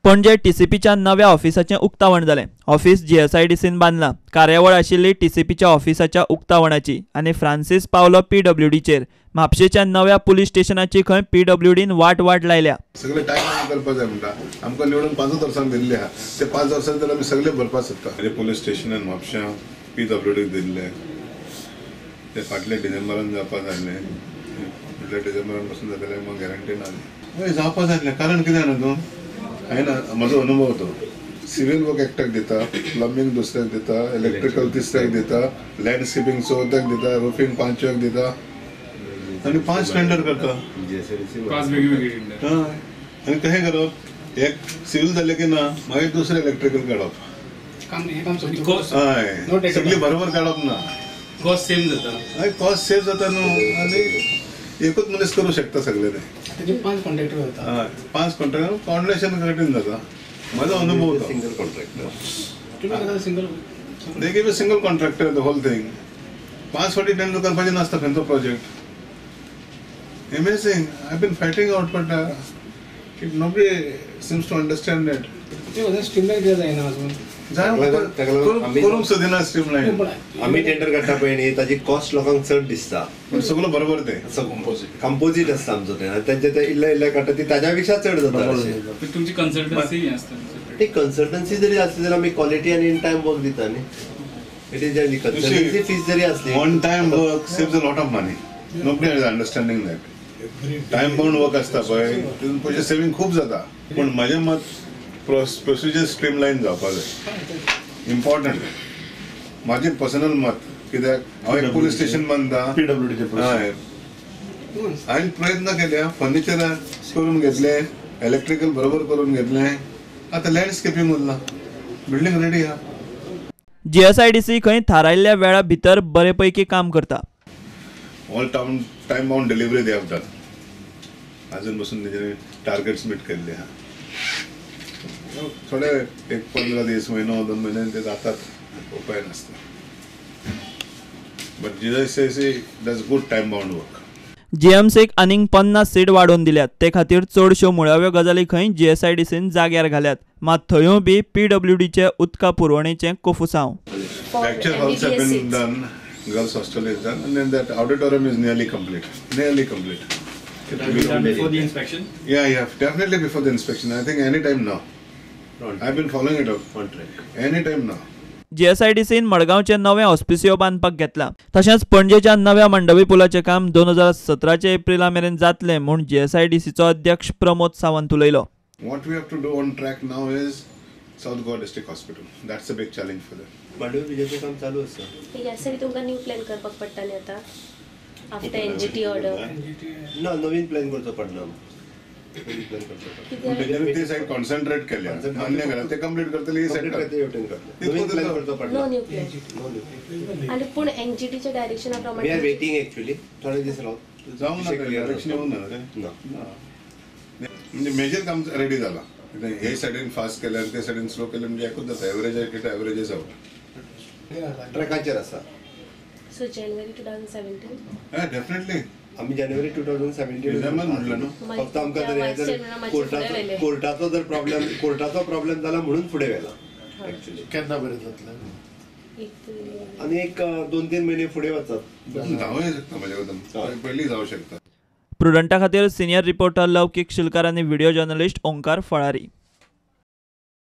पणजे टीसीपीच्या नव्या ऑफिसाचें उक्तावण जालें। ऑफिस जीएसआयडीसीन बांदलां। कार्यावळ आशिल्ली टीसीपीच्या ऑफिसाच्या उक्तावणाची आनी फ्रांसीस पावलो पीडब्ल्यूडीचेर। म्हापशेच्या नव्या पुलीस स्टेशनाची खंय पीडब्ल्यूडीन वाट लायल्या। सगळे टायम करपा जाय म्हणटा आमकां निवडून 5 वर्सांक दिल्ले आहा ते 5 वर्सां तर आमी सगळे भरपा सोदता। पुलीस स्टेशनान म्हापशा पीडब्ल्यूडीक दिल्ले ते फाटले डिसेंबरान जावपा जाय फाटल्या डिसेंबरान पासून जाल्यार मग गॅरंटी ना जावपा जाय। कारण कितें जाणा तूं हांवें म्हाजो अनुभव तो सिव्हिल वर्क एकट्याक दिता, प्लंबिंग दुसऱ्याक दिता, इलेक्ट्रिकल तिसऱ्याक दिता, लँडस्केपिंग चवथ्याक दिता, रुफिंग 5व्याक दिता आनी 5 टेंडर करता। 5 वेगवेगळे टेंडर आनी कशें करप एक सिव्हिल जालें की ना मागीर दुसरें इलेक्ट्रिकल काडप हय सगळी बरोबर काडप ना कॉस्ट सेम जाता हय कॉस्ट सेव जाता न्हू आनी एकूच मनीस करूं शकता सगळें तें 5 कॉन्ट्रॅक्टर जाता हय 5 कॉन्ट्रॅक्टर कॉन्ट्रॅक्शन कठीण जाता म्हाजो अनुभव तो सिंगल कॉन्ट्रॅक्टर तुम्ही सिंगल दे give a single contractor the whole thing 5 फावटी टेंडर करपाचें नासता खंयचो project Amazing. I've been fighting out, but nobody seems to understand it. Streamline केलं जायना अजून करूंक सोदिना स्ट्रीमलाइन आम्ही टेंडर काडटा पळय न्ही ताजी कॉस्ट लोकांक चड दिसता पण सगळं बरोबर ते कंपोजीट आसता आमचो ते तेंचे ते इल्ले काडटा ती ताज्या पेक्षा चड जाता। तुमची कन्सल्टन्सी आसता ती कन्सल्टन्सी जरी आसली जाल्यार आमी क्वालिटी आनी इन टायम वर्क दिता न्ही इट इज कन्सल्टन्सी फीस जरी आसली one time work saves a lot of money nobody is understanding that time bound work असता पळय तितून पयशे सेविंग खूप जाता पण माझे मत प्रोसिजर स्ट्रीमलाइन जावपा जाय इम्पॉर्टंट माझे पर्सनल मत कित्याक हांव एक पुलीस स्टेशन बांदता पीडब्ल्यूडीचे हय हांवें प्रयत्न केले फर्निचर करून घेतले इलेक्ट्रिकल बरोबर करून घेतले आता लँडस्केपिंग उरला बिल्डिंग रेडी आहा। जीएसआयडीसी खंय थारायल्ल्या वेळा भितर बरेपैकी काम करता। All time bound delivery they have done अजून पासून तेजे टार्गेट्स मीट केल्ले आहा थोडे एक 15 दीस महिनो 2 महिने ते जातात उपाय नासता but GSIDC does good time bound work. जीएमसीक आनीक 50 सीट वाडोवन दिल्यात ते खातीर चडश्यो मुळाव्यो गजाली खंय जीएसआयडीसीन जाग्यार घाल्यात मात थंयूय बी पीडब्ल्यूडीचे उदका पुरवणेचें कोफुसांव। Lecture halls have been done, girls hostel is done, and then that auditorium is nearly complete. It will be done before the inspection? Yeah, definitely before the inspection. I think any time now. I've been following it up. On track. Any time now. जीएसआयडीसीन मडगांवचे नवे हॉस्पिसियो बांदपाक घेतला तशेंच पणजेच्या नव्या मंडवी पुलाचें काम 2017 Aprilia मेरेन जातलें म्हूण जीएसआयडीसीचो अध्यक्ष प्रमोद सावंत उलयलो। What we have to do on track now is South Goa District Hospital. That's a big challenge for them. Mandvi बिजेचे काम चालू आसा यासाठी तुमकां न्यू प्लॅन करपाक पडटालें आता आफ्टर एनजीटी ऑर्डर ना नवीन प्लॅन करचो पडना नवीन प्लॅन करचो तेजेर ते साइड कॉन्सन्ट्रेट केल्या मान्य केला ते कंप्लीट करतले ही साइड नवीन प्लॅन करचो पडना नो न्यू प्लॅन आणि पूण एनजीटीच्या डायरेक्शना वी आर प्रमाणे वेटिंग एक्चुअली थोडे दीस राव जाऊन ना डायरेक्शन येऊन ना म्हणजे मेजर काम रेडी झाला हे साइडीन फास्ट केल्यार ते साइडीन स्लो केल्यार म्हणजे एकूच जाता एवरेज आउट ट्रॅकाचेर आसा सो जानेवारी 2017 डेफिनेटली आम्ही जानेवारी 2017 म्हटलं न्हू फक्त आमकां जर कोर्टाचो जर प्रॉब्लेम जाला म्हणून फुडें व्हेला एक्चुअली केन्ना बरें जातलें आनी एक 2-3 महिने फुडें वचत जावंय शकता म्हणजे एकदम पयलीं जावं शकता। प्रुडंटा खातीर सिनियर रिपोर्टर लवकीक शिलकार आनी व्हिडिओ जर्नलिस्ट ओंकार फळारी।